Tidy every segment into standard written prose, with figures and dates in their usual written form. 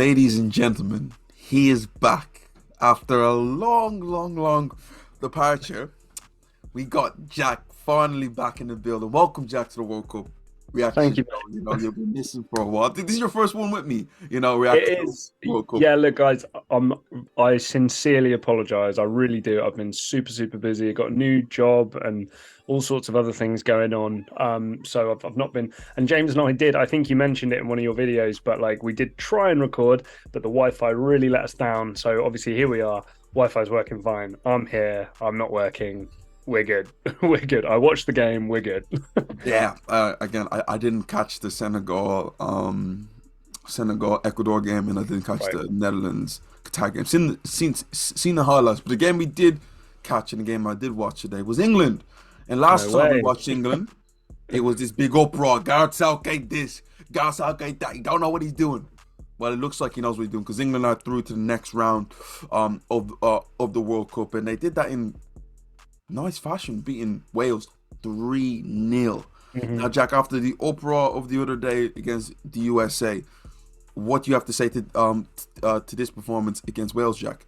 Ladies and gentlemen, he is back after a long departure. We got Jack finally back in the building. Welcome, Jack, to the World Cup reaction Thank you, show. You've been missing for a while. This is your first one with me. mate. Reacting It to is. the World Cup. Yeah, look, guys, I sincerely apologize. I really do. I've been super busy. I got a new job and all sorts of other things going on. So I've not been. And James and I did. I think you mentioned it in one of your videos, but like we did try and record, but the Wi-Fi really let us down. So obviously here we are. Wi-Fi's working fine. I'm here. I'm not working. We're good. We're good. I watched the game. We're good. Yeah. Again, I didn't catch the Senegal Ecuador game, and I didn't catch Right. the Netherlands Qatar game. Seen the highlights, but the game we did catch and the game I did watch today was England. And No last time we way. watched England, it was this big uproar. Gareth Southgate this, Gareth Southgate that. He don't know what he's doing. Well, it looks like he knows what he's doing because England are through to the next round of the World Cup, and they did that in nice fashion, beating Wales 3-0. Now, Mhm. Jack, after the uproar of the other day against the USA, what do you have to say to this performance against Wales, Jack?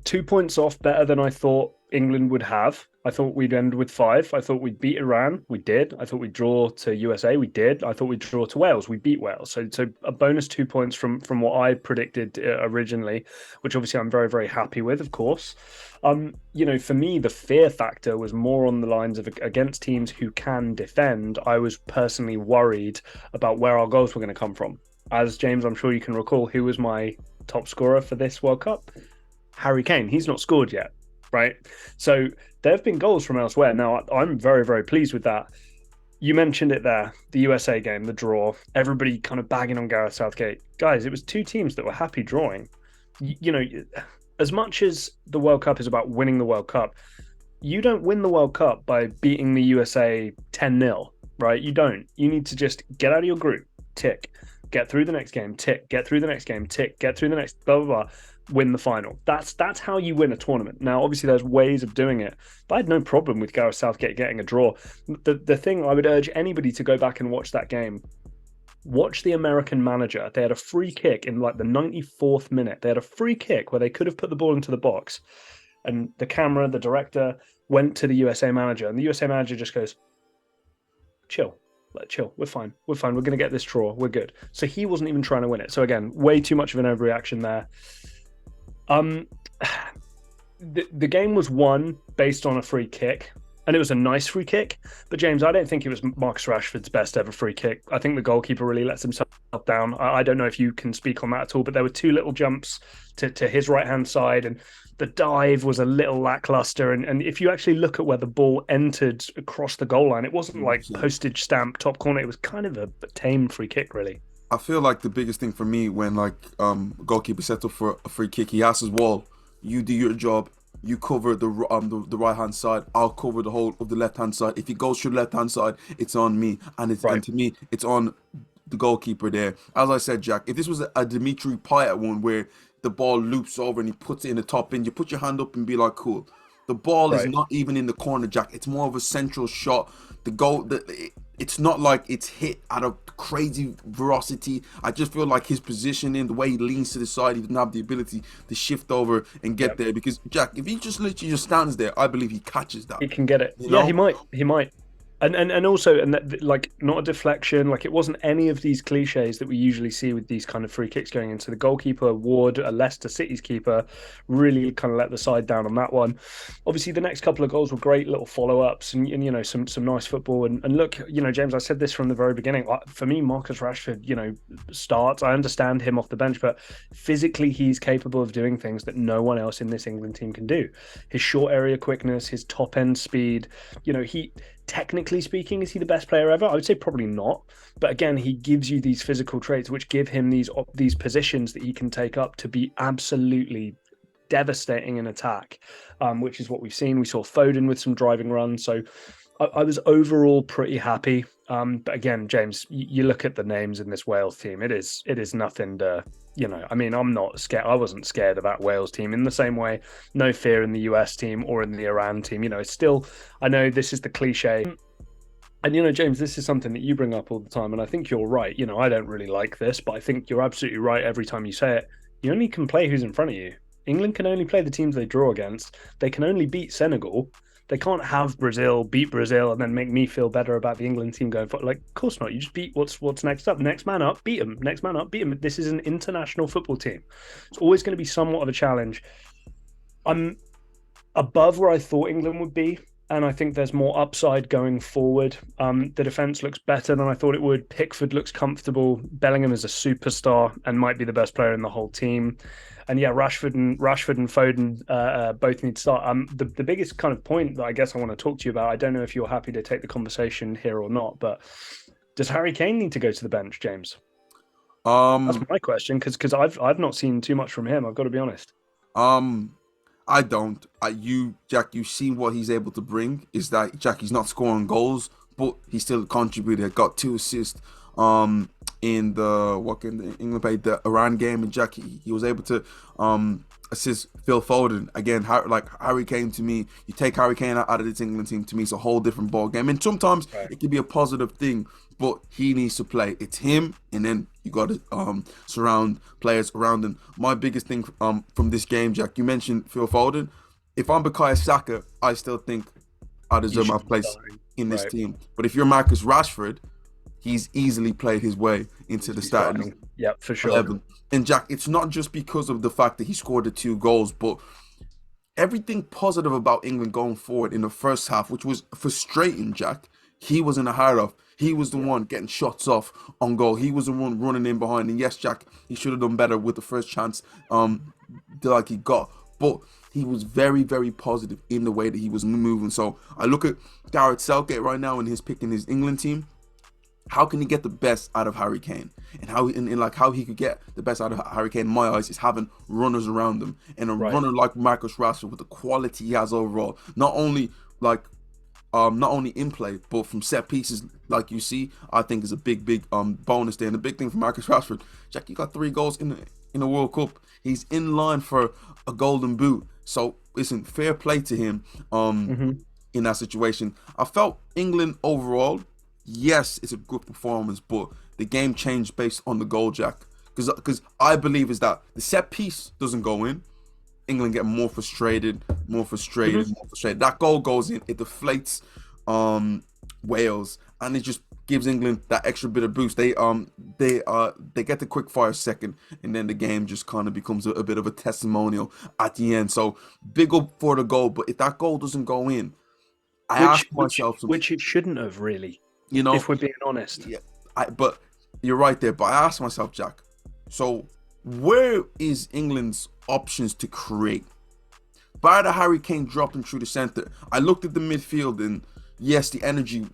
2 points off, better than I thought England would have. I thought we'd end with five. I thought we'd beat Iran. We did. I thought we'd draw to USA. We did. I thought we'd draw to Wales. We beat Wales. So a bonus 2 points from what I predicted originally, which obviously I'm very happy with, of course. For me, the fear factor was more on the lines of against teams who can defend. I was personally worried about where our goals were going to come from. As James, I'm sure you can recall, who was my top scorer for this World Cup? Harry Kane. He's not scored yet, right? So there have been goals from elsewhere. Now, I'm very pleased with that. You mentioned it there, the USA game, the draw, everybody kind of bagging on Gareth Southgate. Guys, it was two teams that were happy drawing. You know, as much as the World Cup is about winning the World Cup, you don't win the World Cup by beating the USA 10-0, right? You don't. You need to just get out of your group, tick, get through the next game, tick, get through the next game, tick, get through the next, blah, blah, blah, win the final. That's how you win a tournament. Now, obviously, there's ways of doing it, but I had no problem with Gareth Southgate getting a draw. The thing I would urge anybody to go back and watch that game. Watch the American manager. They had a free kick in like the 94th minute. They had a free kick where they could have put the ball into the box. And the camera, the director went to the USA manager, and the USA manager just goes, chill. Like, chill. We're fine. We're fine. We're going to get this draw. We're good. So he wasn't even trying to win it. So again, way too much of an overreaction there. Um, the game was won based on a free kick, and it was a nice free kick. But James, I don't think it was Marcus Rashford's best ever free kick. I think the goalkeeper really lets himself down. I don't know if you can speak on that at all, but there were two little jumps to his right hand side, and the dive was a little lackluster. And if you actually look at where the ball entered across the goal line, it wasn't like 100%. postage stamp top corner. It was kind of a tame free kick, really. I feel like the biggest thing for me when goalkeeper sets up for a free kick, he asks his wall, you do your job, you cover the right hand side, I'll cover the whole of the left hand side. If he goes through the left hand side, it's on me, and Right. to me it's on the goalkeeper there. As I said, Jack, if this was a Dimitri Payet one where the ball loops over and he puts it in the top end, you put your hand up and be like, cool. The ball is Right. not even in the corner, Jack. It's more of a central shot. The goal, it's not like it's hit at a crazy velocity. I just feel like his positioning, the way he leans to the side, he doesn't have the ability to shift over and get Yep. there. Because Jack, if he just literally just stands there, I believe he catches that. He can get it. You Yeah, he know? might. He might. And also, and that, like, not a deflection. Like, it wasn't any of these cliches that we usually see with these kind of free kicks going into the goalkeeper. Ward, a Leicester City's keeper, really kind of let the side down on that one. Obviously, the next couple of goals were great little follow ups, and some nice football. And look, James, I said this from the very beginning. For me, Marcus Rashford, starts. I understand him off the bench, but physically, he's capable of doing things that no one else in this England team can do. His short area quickness, his top end speed. He technically speaking, is he the best player ever? I would say probably not. But again, he gives you these physical traits which give him these positions that he can take up to be absolutely devastating in attack, which is what we've seen. We saw Foden with some driving runs. So I was overall pretty happy. But again, James, you look at the names in this Wales team. It is nothing to, I mean, I'm not scared. I wasn't scared of that Wales team in the same way. No fear in the US team or in the Iran team. It's still. I know this is the cliche. And James, this is something that you bring up all the time, and I think you're right. I don't really like this, but I think you're absolutely right every time you say it. You only can play who's in front of you. England can only play the teams they draw against. They can only beat Senegal. They can't have Brazil beat Brazil and then make me feel better about the England team going forward. Like, of course not. You just beat what's next up. Next man up, beat them. Next man up, beat them. This is an international football team. It's always going to be somewhat of a challenge. I'm above where I thought England would be, and I think there's more upside going forward. The defense looks better than I thought it would. Pickford looks comfortable. Bellingham is a superstar and might be the best player in the whole team. And yeah, Rashford and Foden both need to start. The biggest kind of point that I guess I want to talk to you about. I don't know if you're happy to take the conversation here or not, but does Harry Kane need to go to the bench, James? That's Um, my question because I've not seen too much from him. I've got to be honest. um, I don't. Jack, you've seen what he's able to bring. Is that Jack? He's not scoring goals, but he still contributed. Got 2 assists. In the what game the England played the Iran game, and Jack he was able to assist Phil Foden again. Like Harry Kane to me, you take Harry Kane out of this England team, to me it's a whole different ball game. And sometimes Right. it can be a positive thing, but he needs to play. It's him, and then you got to surround players around him. My biggest thing from this game, Jack, you mentioned Phil Foden. If I'm Bukayo Saka, I still think I You deserve my should be place starting. in this Right. team. But if you're Marcus Rashford, he's easily played his way You into should the be starting starting. Yep, for sure. 11. And Jack, it's not just because of the fact that he scored the 2 goals, but everything positive about England going forward in the first half, which was frustrating, Jack. He was in the heart of. He was the Yeah. one getting shots off on goal. He was the one running in behind. And yes, Jack, he should have done better with the first chance like he got. But he was very, very positive in the way that he was moving. So I look at Gareth Southgate right now and his picking his England team. How can he get the best out of Harry Kane? And like how he could get the best out of Harry Kane in my eyes is having runners around him, and a Right. runner like Marcus Rashford with the quality he has overall, like not only in play but from set pieces like you see, I think is a big bonus there. And the big thing for Marcus Rashford, Jack, he got 3 goals in the World Cup. He's in line for a golden boot. So listen, fair play to him Hmm. in that situation. I felt England overall, yes, it's a good performance, but the game changed based on the goal, Jack. Because I believe is that the set piece doesn't go in. England get more frustrated, more frustrated, Hmm. more frustrated. That goal goes in, it deflates Wales, and it just gives England that extra bit of boost. They get the quick fire second, and then the game just kind of becomes a bit of a testimonial at the end. So big up for the goal, but if that goal doesn't go in, I Which ask which myself some, which it shouldn't have really, you know, if we're being honest. yeah, but you're right there. But I ask myself, Jack, so where is England's options to create? By the Harry Kane dropped him through the center, I looked at the midfield, and yes, the energy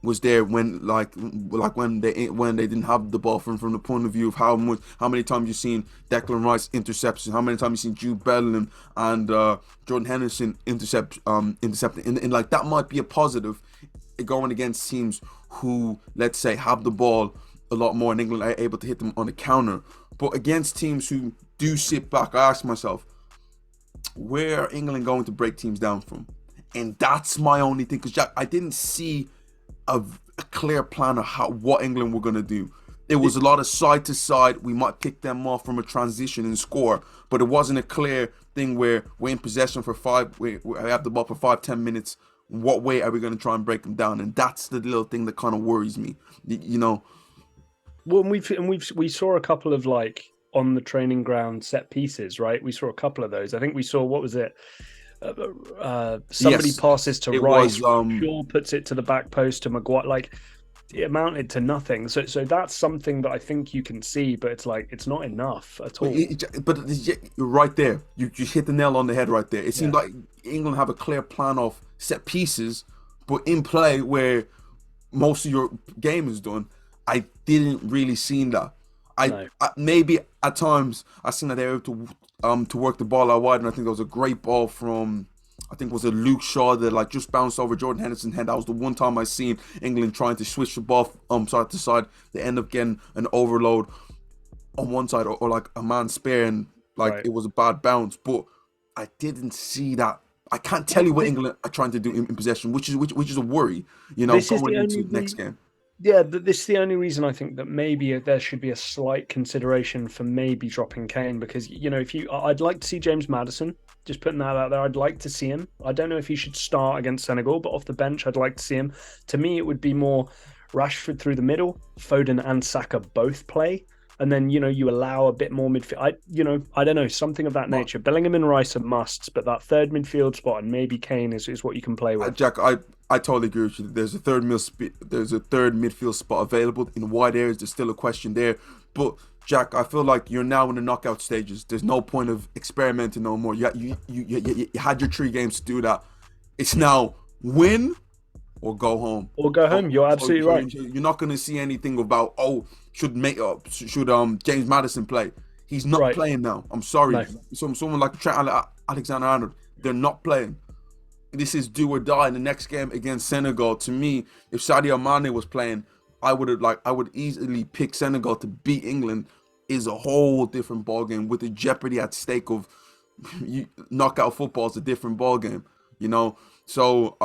was there when when they didn't have the ball from the point of view of how many times you've seen Declan Rice interception, how many times you've seen Jude Bellingham and Jordan Henderson intercepting, and like that might be a positive going against teams who, let's say, have the ball a lot more, and England are able to hit them on the counter. But against teams who do sit back, I ask myself, where are England going to break teams down from? And that's my only thing, because I didn't see a clear plan of what England were going to do. It was a lot of side to side. We might pick them off from a transition and score, but it wasn't a clear thing where we're in possession for we have the ball for 5-10 minutes. What way are we going to try and break them down? And that's the little thing that kind of worries me. You know, Well, we saw a couple of like on the training ground set pieces, right? We saw a couple of those. I think we saw what was it? Somebody yes, passes to it Rice, was. Shaw puts it to the back post to Maguire. Like it amounted to nothing. So that's something that I think you can see, but it's like it's not enough at But, all. you're right there. You hit the nail on the head right there. It seemed Yeah. like England have a clear plan of set pieces, but in play where most of your game is done, I didn't really see that. No. Maybe at times I seen that they were able to work the ball out wide, and I think there was a great ball from, I think it was a Luke Shaw that like just bounced over Jordan Henderson's head. That was the one time I seen England trying to switch the ball side to side. They end up getting an overload on one side, or like a man spare, and like Right. it was a bad bounce. But I didn't see that I can't tell you what England are trying to do in possession, which is a worry, This is going the into only the next game. Yeah, this is the only reason I think that maybe there should be a slight consideration for maybe dropping Kane because if I'd like to see James Maddison. Just putting that out there, I'd like to see him. I don't know if he should start against Senegal, but off the bench, I'd like to see him. To me, it would be more Rashford through the middle, Foden and Saka both play, and then you allow a bit more midfield. I don't know, something of that nature. Bellingham and Rice are musts, but that third midfield spot and maybe Kane is what you can play with. Jack, I totally agree with you. There's a third midfield spot available in wide areas. There's still a question there, but Jack, I feel like you're now in the knockout stages. There's no point of experimenting no more. You had your 3 games to do that. It's now win or go home. Or go home. You're absolutely right. You're not going to see anything about should James Maddison play? He's not playing now. I'm sorry. No. Someone like Trent Alexander-Arnold, they're not playing. This is do or die in the next game against Senegal. To me, if Sadio Mane was playing, I would easily pick Senegal to beat England. Is a whole different ballgame with the jeopardy at stake of knockout football is a different ballgame, So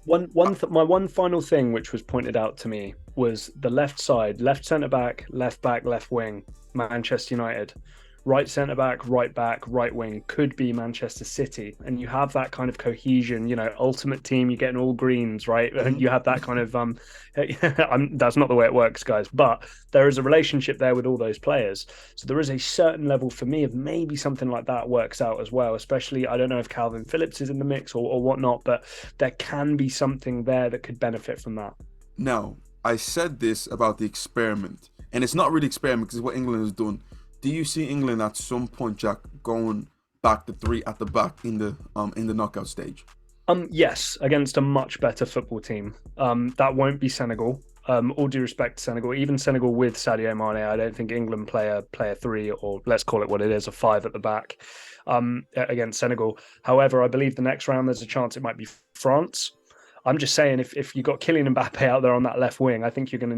my one final thing which was pointed out to me was the left side, left centre back, left wing, Manchester United. Right centre back, right wing could be Manchester City, and you have that kind of cohesion. Ultimate team. You're getting all greens, right? And you have that kind of that's not the way it works, guys. But there is a relationship there with all those players. So there is a certain level for me of maybe something like that works out as well. Especially, I don't know if Calvin Phillips is in the mix or whatnot, but there can be something there that could benefit from that. Now, I said this about the experiment, and it's not really experiment because it's what England is doing. Do you see England at some point, Jack, going back to 3 at the back in the knockout stage? Yes, against a much better football team. That won't be Senegal. All due respect to Senegal, even Senegal with Sadio Mane, I don't think England play a 3, or let's call it what it is, a 5 at the back against Senegal. However, I believe the next round there's a chance it might be France. I'm just saying, if you got Kylian Mbappe out there on that left wing, I think you're going to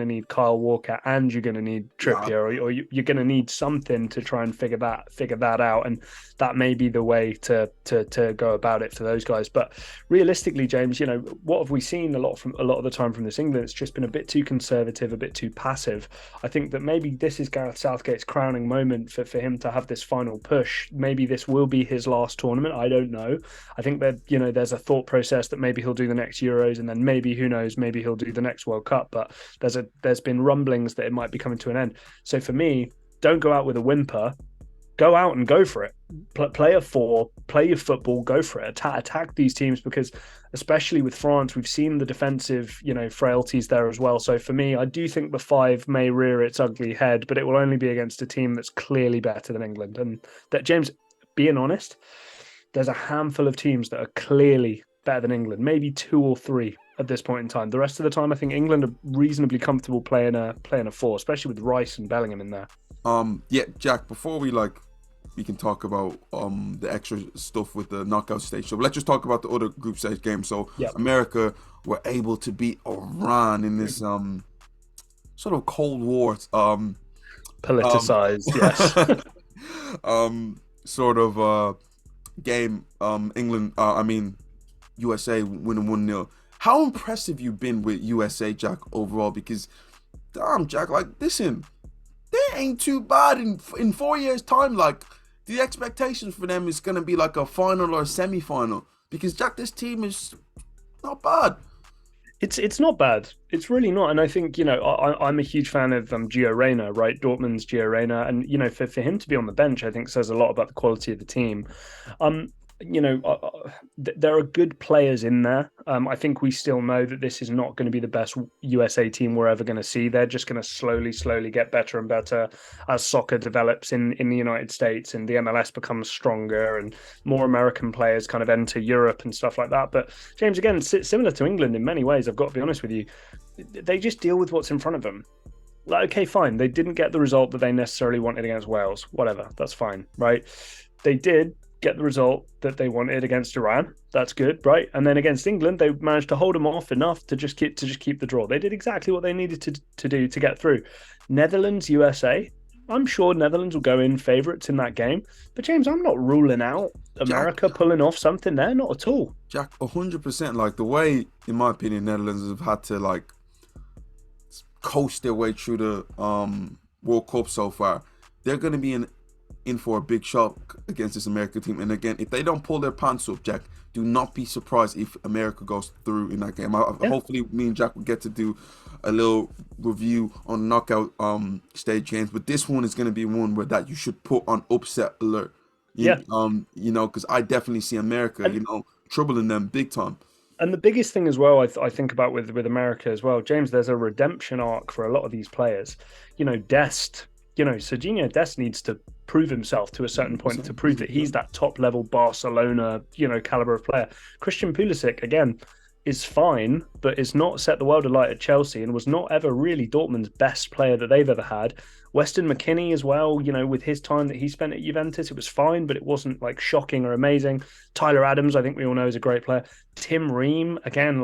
need Kyle Walker and you're going to need Trippier, or you're going to need something to try and figure that out, and that may be the way to go about it for those guys. But realistically, James, what have we seen a lot of the time from this England? It's just been a bit too conservative, a bit too passive. I think that maybe this is Gareth Southgate's crowning moment for him to have this final push. Maybe this will be his last tournament. I don't know. I think that there's a thought process that maybe he'll do the next Euros, and then maybe, who knows, maybe he'll do the next World Cup. But there's been rumblings that it might be coming to an end. So for me, don't go out with a whimper. Go out and go for it. Play a 4, play your football, go for it. Attack these teams, because especially with France, we've seen the defensive, frailties there as well. So for me, I do think the 5 may rear its ugly head, but it will only be against a team that's clearly better than England. And that, James, being honest, there's a handful of teams that are clearly better than England, maybe 2 or 3 at this point in time. The rest of the time, I think England are reasonably comfortable playing a 4, especially with Rice and Bellingham in there. Jack, before we can talk about the extra stuff with the knockout stage. So let's just talk about the other group stage games. So America were able to beat Iran in this sort of Cold War politicized, yes. Sort of game. England, USA winning 1-0. How impressive you been with USA, Jack, overall? Because, damn, Jack, listen, they ain't too bad in 4 years' time. The expectations for them is gonna be like a final or a semi-final. Because, Jack, this team is not bad. It's not bad. It's really not. And I think, I'm a huge fan of Gio Reyna, right? Dortmund's Gio Reyna. And, for him to be on the bench, I think says a lot about the quality of the team. There are good players in there. I think we still know that this is not going to be the best USA team we're ever going to see. They're just going to slowly get better and better as soccer develops in the United States and the MLS becomes stronger and more American players kind of enter Europe and stuff like that. But James, again, similar to England in many ways, I've got to be honest with you, they just deal with what's in front of them. Okay, fine. They didn't get the result that they necessarily wanted against Wales. Whatever, that's fine, right? They did get the result that they wanted against Iran. That's good, right? And then against England, they managed to hold them off enough to just keep the draw. They did exactly what they needed to do to get through. Netherlands, USA, I'm sure Netherlands will go in favourites in that game. But James, I'm not ruling out Jack, America pulling off something there, not at all. Jack, 100%. Like the way, in my opinion, Netherlands have had to like coast their way through the World Cup so far. They're going to be in for a big shock against this American team. And again, if they don't pull their pants up, Jack, do not be surprised if America goes through in that game. Yeah. Hopefully, me and Jack will get to do a little review on knockout stage games. But this one is going to be one where that you should put on upset alert. Yeah. Because I definitely see America, And troubling them big time. And the biggest thing as well, I think about with America as well, James, there's a redemption arc for a lot of these players. Dest, Serginho Dest needs to prove himself to a certain point to prove that he's that top level Barcelona, caliber of player. Christian Pulisic, again, is fine, but is not set the world alight at Chelsea and was not ever really Dortmund's best player that they've ever had. Weston McKennie as well, with his time that he spent at Juventus, it was fine, but it wasn't like shocking or amazing. Tyler Adams, I think we all know, is a great player. Tim Ream, again,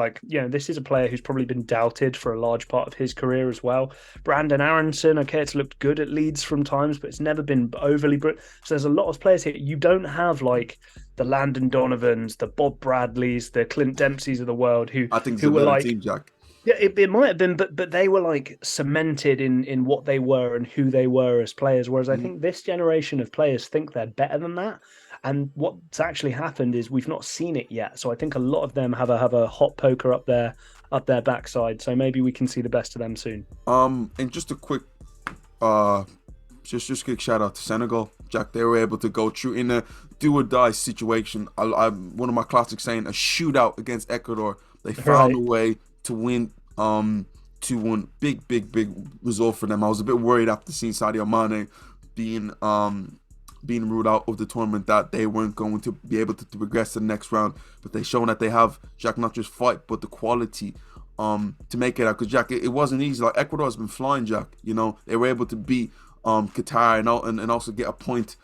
this is a player who's probably been doubted for a large part of his career as well. Brandon Aronson, okay, it's looked good at Leeds from times, but it's never been overly So there's a lot of players here. You don't have like the Landon Donovans, the Bob Bradleys, the Clint Dempseys of the world I think it's who a were better like team, Jack. yeah, it might have been, but they were like cemented in what they were and who they were as players. Whereas I think this generation of players think they're better than that. And what's actually happened is we've not seen it yet. So I think a lot of them have a hot poker up their backside. So maybe we can see the best of them soon. And just a quick just quick shout out to Senegal, Jack. They were able to go through in a do or die situation. One of my classics saying a shootout against Ecuador. They found a way to win 2-1. Big result for them. I was a bit worried after seeing Sadio Mane being ruled out of the tournament that they weren't going to be able to progress to the next round. But they shown that they have, Jack, not just fight but the quality to make it out. Because Jack, it wasn't easy. Like Ecuador has been flying, Jack. They were able to beat Qatar and also get a point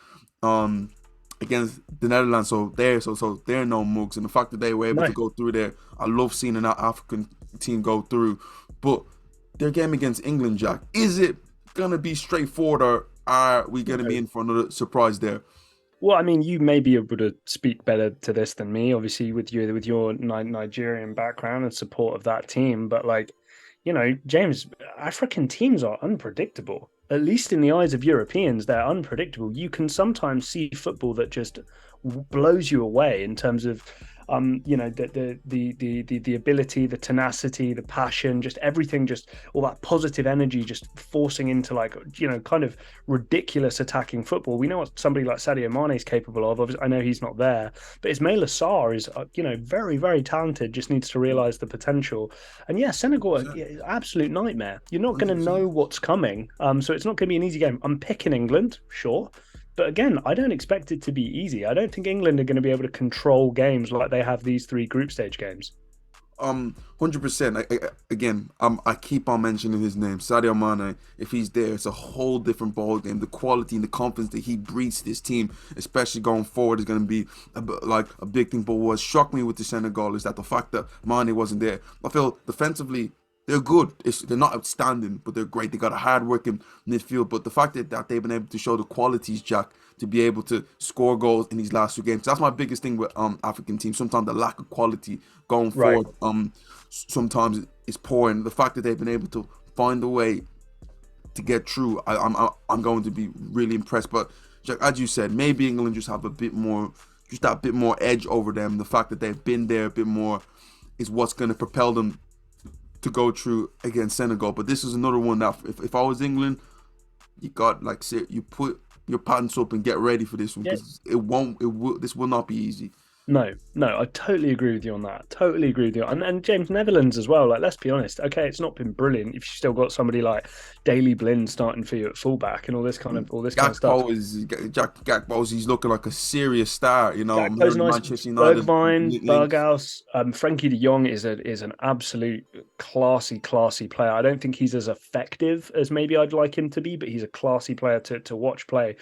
against the Netherlands. So they're no mugs. And the fact that they were able to go through there, I love seeing an African team go through. But their game against England, Jack, is it gonna be straightforward, or are we gonna be in for another surprise there? Well, I mean, you may be able to speak better to this than me, obviously, with your Nigerian background and support of that team. But James, African teams are unpredictable. At least in the eyes of Europeans, they're unpredictable. You can sometimes see football that just blows you away in terms of the ability, the tenacity, the passion, just everything, just all that positive energy, just forcing into kind of ridiculous attacking football. We know what somebody like Sadio Mane is capable of. Obviously, I know he's not there, but Ismaila Sarr is very, very talented. Just needs to realize the potential. And yeah, Senegal, absolute nightmare. You're not going to know what's coming, so it's not going to be an easy game. I'm picking England, sure. But again, I don't expect it to be easy. I don't think England are going to be able to control games like they have these 3 group stage games. 100%. Again, I keep on mentioning his name, Sadio Mane. If he's there, it's a whole different ball game. The quality and the confidence that he breeds this team, especially going forward, is going to be a big thing. But what struck me with the Senegal is that the fact that Mane wasn't there. I feel defensively, they're good. They're not outstanding, but they're great. They got a hard-working midfield. But the fact that they've been able to show the qualities, Jack, to be able to score goals in these last 2 games. That's my biggest thing with African teams. Sometimes the lack of quality going forward sometimes is poor. And the fact that they've been able to find a way to get through, I'm going to be really impressed. But Jack, as you said, maybe England just have that bit more edge over them. The fact that they've been there a bit more is what's going to propel them to go through against Senegal. But this is another one that if I was England, you got you put your pants up and get ready for this one, because this will not be easy. No, I totally agree with you on that. Totally agree with you. And James, Netherlands as well. Like, let's be honest. Okay, it's not been brilliant if you still got somebody like Daley Blind starting for you at fullback and all this kind of stuff. Gakpo's he's looking like a serious star. Gakpo's nice. Manchester United, Bergwijn, Berghaus, Frankie De Jong is an absolute classy player. I don't think he's as effective as maybe I'd like him to be, but he's a classy player to watch play.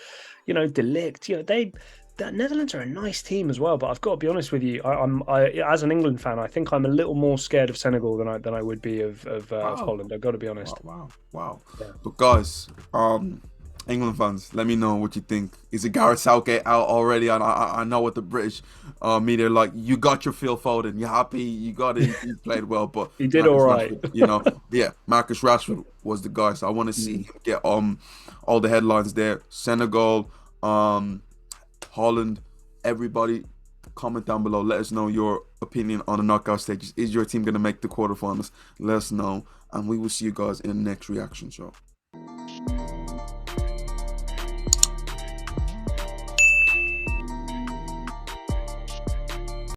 De Ligt, the Netherlands are a nice team as well, but I've got to be honest with you. I as an England fan, I think I'm a little more scared of Senegal than I would be of Holland. I've got to be honest. Wow. Yeah. But guys, England fans, let me know what you think. Is it Gareth Southgate out already? And I know what the British media are like. You got your Phil Foden. You happy? You got it. He played well, but He did all Marcus right. Rashford, yeah, Marcus Rashford was the guy. So I want to see Mm. him get all the headlines there. Senegal, Holland, everybody. Comment down below. Let us know your opinion on the knockout stages. Is your team gonna make the quarterfinals? Let us know, and we will see you guys in the next reaction show.